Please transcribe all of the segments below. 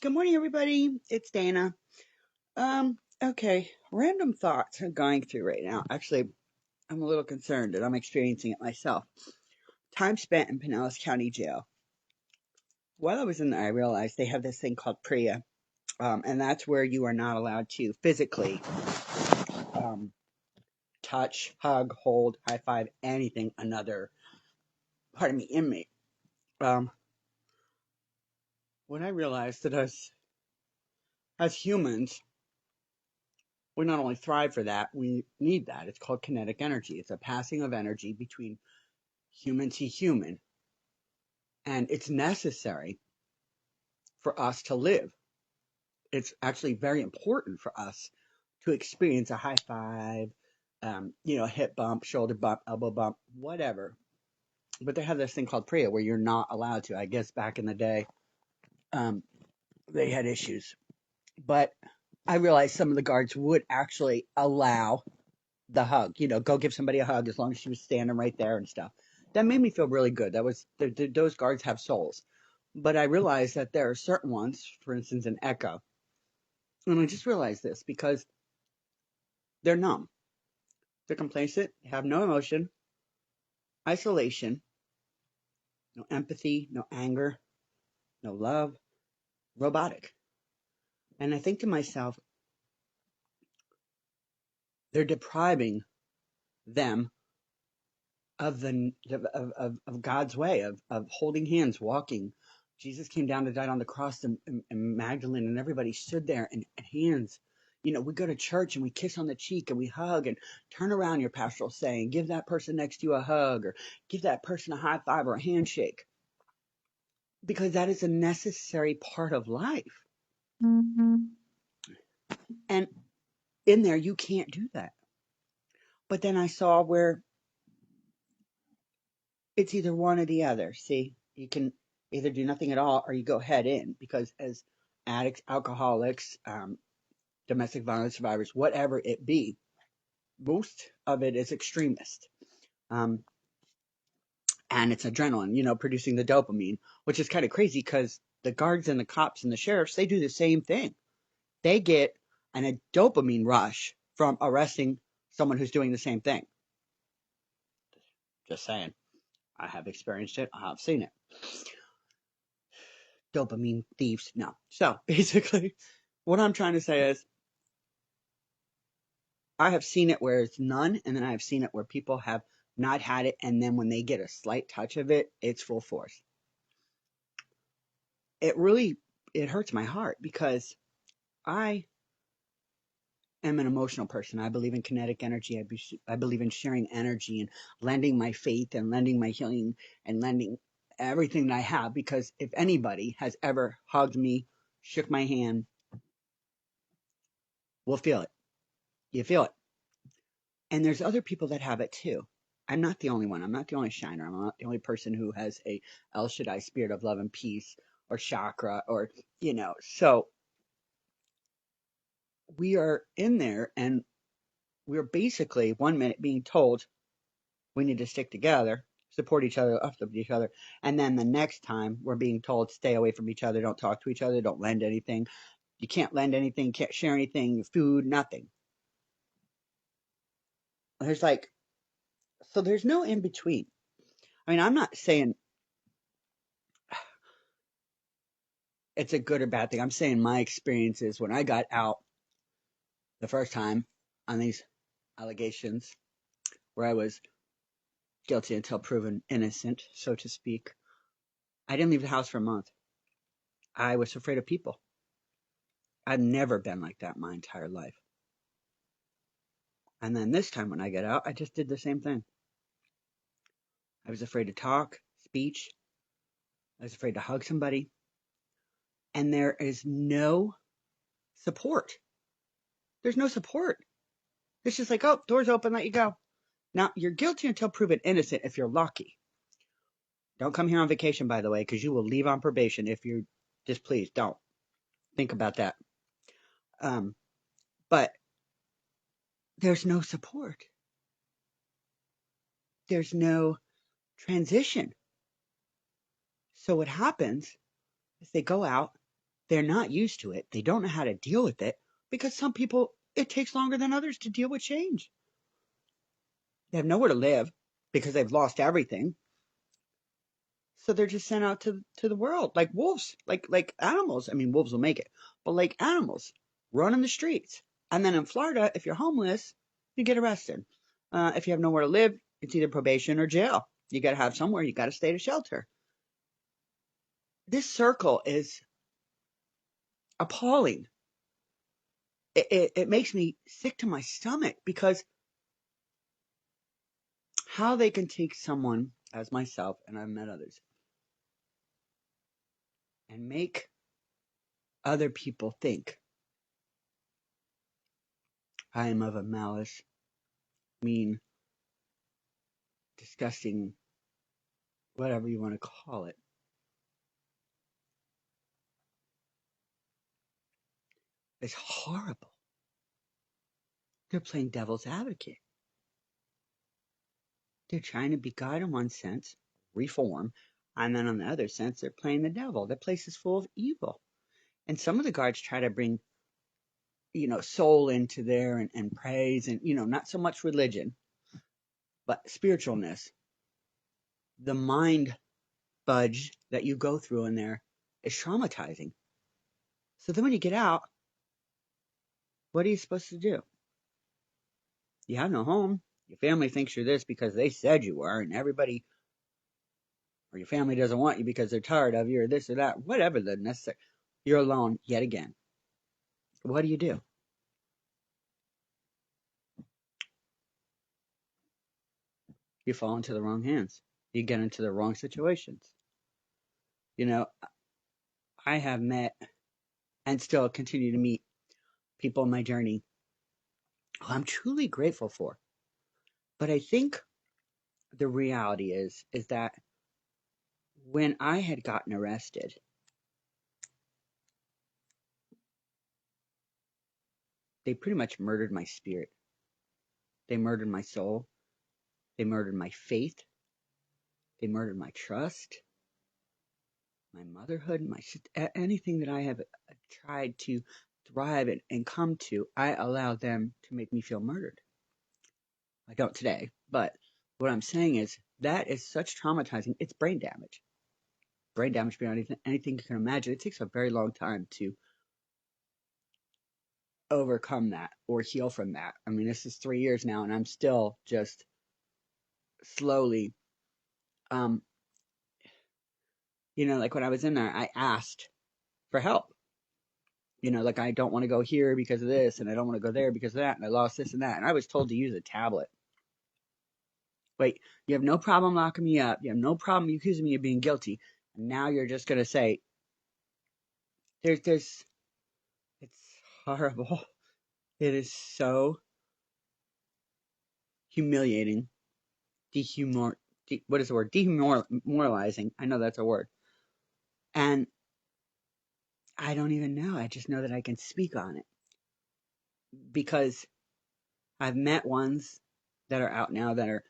Good morning, everybody. It's Dana. Okay, random thoughts I'm going through right now. Actually, I'm a little concerned that I'm experiencing it myself. Time spent in Pinellas County Jail. While I was in there, I realized they have this thing called PREA, and that's where you are not allowed to physically um, touch, hug, hold, high five, anything another, pardon me, inmate. Um, when I realized that as humans, we not only thrive for that, we need that. It's called kinetic energy. It's a passing of energy between human to human, and it's necessary for us to live. It's actually very important for us to experience a high five, hip bump, shoulder bump, elbow bump, whatever. But they have this thing called PREA where you're not allowed to. I guess back in the day, um, they had issues. But I realized some of the guards would actually allow the hug, go give somebody a hug as long as she was standing right there and stuff. That made me feel really good. That was those guards have souls. But I realized that there are certain ones, for instance, in Echo, and I just realized this because they're numb, they're complacent, they have no emotion, isolation, no empathy, no anger, no love, robotic. And I think to myself, they're depriving them of of God's way of holding hands, walking. Jesus came down to die on the cross, and Magdalene and everybody stood there and hands. We go to church and we kiss on the cheek and we hug and turn around. Your pastor will say, and give that person next to you a hug or give that person a high five or a handshake because that is a necessary part of life. And in there, you can't do that. But then I saw where it's either one or the other. See, you can either do nothing at all or you go head in because as addicts, alcoholics, domestic violence survivors, whatever it be, most of it is extremist. Um, and it's adrenaline, producing the dopamine, which is kind of crazy because the guards and the cops and the sheriffs, they do the same thing. They get a dopamine rush from arresting someone who's doing the same thing. Just saying. I have experienced it. I have seen it. Dopamine thieves. No. So basically, what I'm trying to say is I have seen it where it's none, and then I have seen it where people have not had it, and then when they get a slight touch of it, it's full force. It hurts my heart because I am an emotional person. I believe in kinetic energy. I believe in sharing energy and lending my faith and lending my healing and lending everything that I have because if anybody has ever hugged me, shook my hand, we'll feel it. You feel it. And there's other people that have it too. I'm not the only one. I'm not the only shiner. I'm not the only person who has a El Shaddai spirit of love and peace or chakra or. So we are in there and we're basically 1 minute being told we need to stick together, support each other, uplift each other. And then the next time we're being told stay away from each other, don't talk to each other, don't lend anything. You can't lend anything, can't share anything, food, nothing. There's so there's no in between. I mean, I'm not saying it's a good or bad thing. I'm saying my experiences when I got out the first time on these allegations where I was guilty until proven innocent, so to speak. I didn't leave the house for a month. I was afraid of people. I've never been like that my entire life. And then this time when I got out, I just did the same thing. I was afraid to talk, speech. I was afraid to hug somebody. And there is no support. There's no support. It's just like, oh, doors open, let you go. Now, you're guilty until proven innocent if you're lucky. Don't come here on vacation, by the way, because you will leave on probation if you're displeased. Don't. Think about that. But there's no support. There's no transition. So what happens is they go out, they're not used to it. They don't know how to deal with it because some people, it takes longer than others to deal with change. They have nowhere to live because they've lost everything. So they're just sent out to the world like wolves, like animals. I mean, wolves will make it, but like animals, running the streets. And then in Florida, if you're homeless, you get arrested. If you have nowhere to live, it's either probation or jail. You got to have somewhere. You got to stay at a shelter. This circle is appalling. It makes me sick to my stomach because how they can take someone as myself, and I've met others, and make other people think I am of a malice, mean, disgusting, whatever you want to call it. It's horrible. They're playing devil's advocate. They're trying to be God in one sense, reform, and then on the other sense, they're playing the devil. The place is full of evil. And some of the guards try to bring, soul into there and praise and, not so much religion, but spiritualness. The mind budge that you go through in there is traumatizing. So then when you get out, what are you supposed to do? You have no home. Your family thinks you're this because they said you were, and everybody, or your family doesn't want you because they're tired of you, or this or that, whatever the necessary. You're alone yet again. What do? You fall into the wrong hands. You get into the wrong situations. You know, I have met and still continue to meet people in my journey who I'm truly grateful for. But I think the reality is that when I had gotten arrested, they pretty much murdered my spirit. They murdered my soul. They murdered my faith. They murdered my trust, my motherhood, anything that I have tried to thrive and come to. I allow them to make me feel murdered. I don't today, but what I'm saying is that is such traumatizing. It's brain damage. Brain damage beyond anything you can imagine. It takes a very long time to overcome that or heal from that. I mean, this is 3 years now, and I'm still just slowly, um, like when I was in there, I asked for help. Like I don't want to go here because of this, and I don't want to go there because of that, and I lost this and that. And I was told to use a tablet. Wait, you have no problem locking me up. You have no problem accusing me of being guilty. And now you're just going to say, it's horrible. It is so humiliating, what is the word? Demoralizing. I know that's a word. And I don't even know. I just know that I can speak on it because I've met ones that are out now that are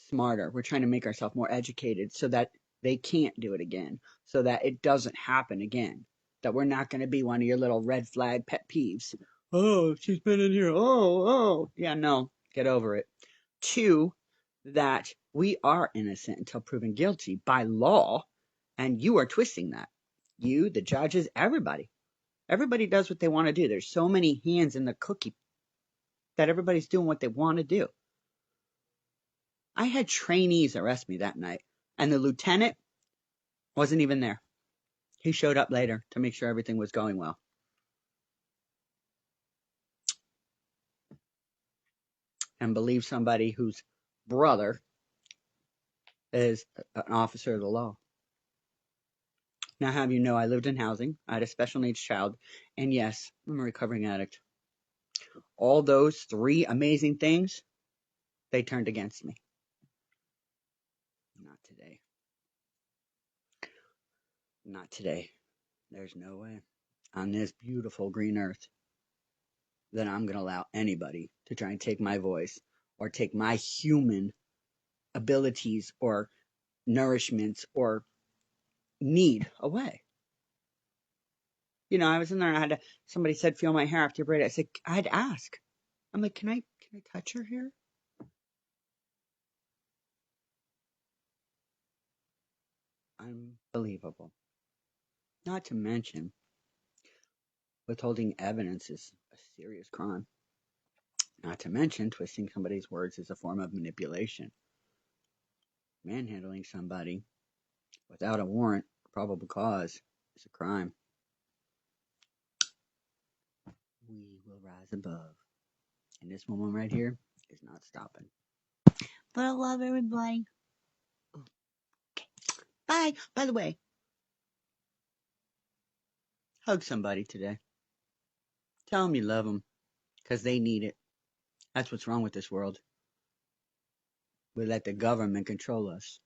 smarter. We're trying to make ourselves more educated so that they can't do it again, so that it doesn't happen again, that we're not going to be one of your little red flag pet peeves. Oh, she's been in here. Oh. Yeah, no, get over it. Two, that we are innocent until proven guilty by law, and you are twisting that. You, the judges, everybody. Everybody does what they want to do. There's so many hands in the cookie that everybody's doing what they want to do. I had trainees arrest me that night, and the lieutenant wasn't even there. He showed up later to make sure everything was going well. And believe somebody whose brother is an officer of the law. Now, have you know, I lived in housing. I had a special needs child. And yes, I'm a recovering addict. All those three amazing things, they turned against me. Not today. Not today. There's no way on this beautiful green earth that I'm going to allow anybody to try and take my voice or take my human abilities or nourishments or need away. I was in there and somebody said, feel my hair after you braid it. I said, I had to ask. I'm like, can I touch your hair? Unbelievable. Not to mention, withholding evidence is a serious crime. Not to mention, twisting somebody's words is a form of manipulation. Manhandling somebody without a warrant or probable cause is a crime. We will rise above. And this woman right here is not stopping. But I love everybody. Okay. Bye. By the way, hug somebody today. Tell them you love them because they need it. That's what's wrong with this world. We let the government control us.